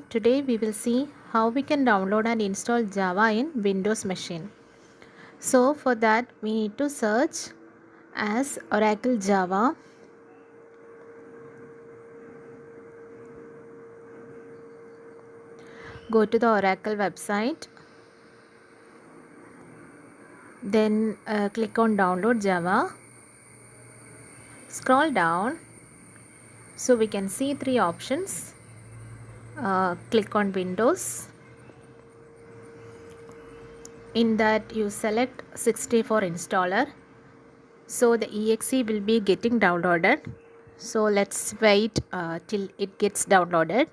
Today we will see how we can download and install Java in Windows machine. So for that we need to search as Oracle Java. Go to the Oracle website. Then click on download Java. Scroll down. So we can see three options. Click on Windows. In that you select 64 installer. So the exe will be getting downloaded. So let's wait till it gets downloaded.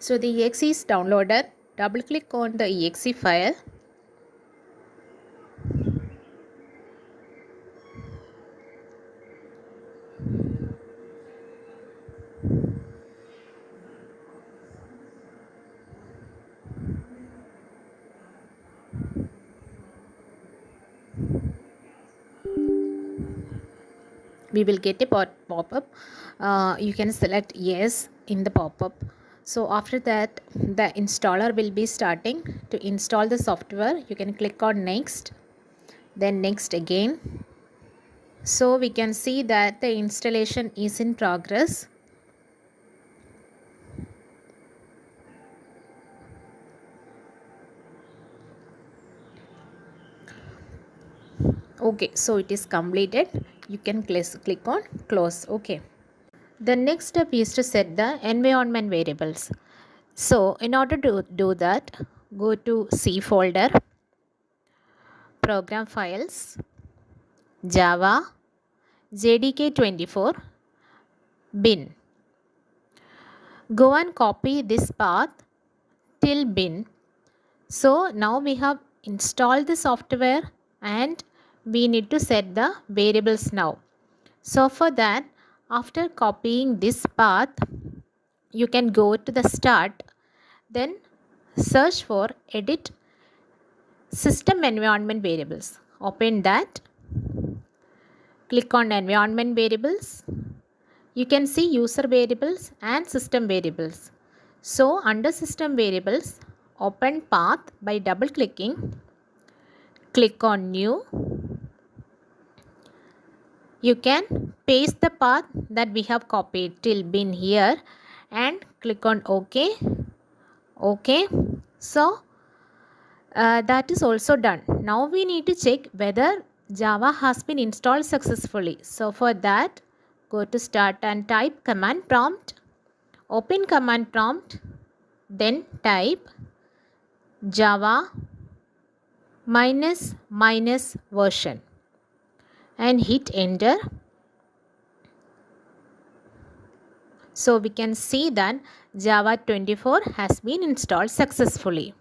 So the exe is downloaded. Double click on the exe file. We will get a pop-up. You can select yes in the pop-up. So after that the installer will be starting to install the software. You can click on next, then next again. So we can see that the installation is in progress. Okay, so it is completed. You can click on close. Okay. The next step is to set the environment variables. So in order to do that, go to C folder, program files, Java, JDK24, bin. Go and copy this path till bin. So now we have installed the software and we need to set the variables now. So for that, after copying this path, you can go to the start, then search for edit system environment variables. Open that, click on environment variables. You can see user variables and system variables. So under system variables, open path by double clicking. Click on new. You can paste the path that we have copied till bin here and click on OK. OK. So that is also done. Now we need to check whether Java has been installed successfully. So for that, go to start and type command prompt. Open command prompt. Then type Java ---- version and hit enter. So we can see that Java 24 has been installed successfully.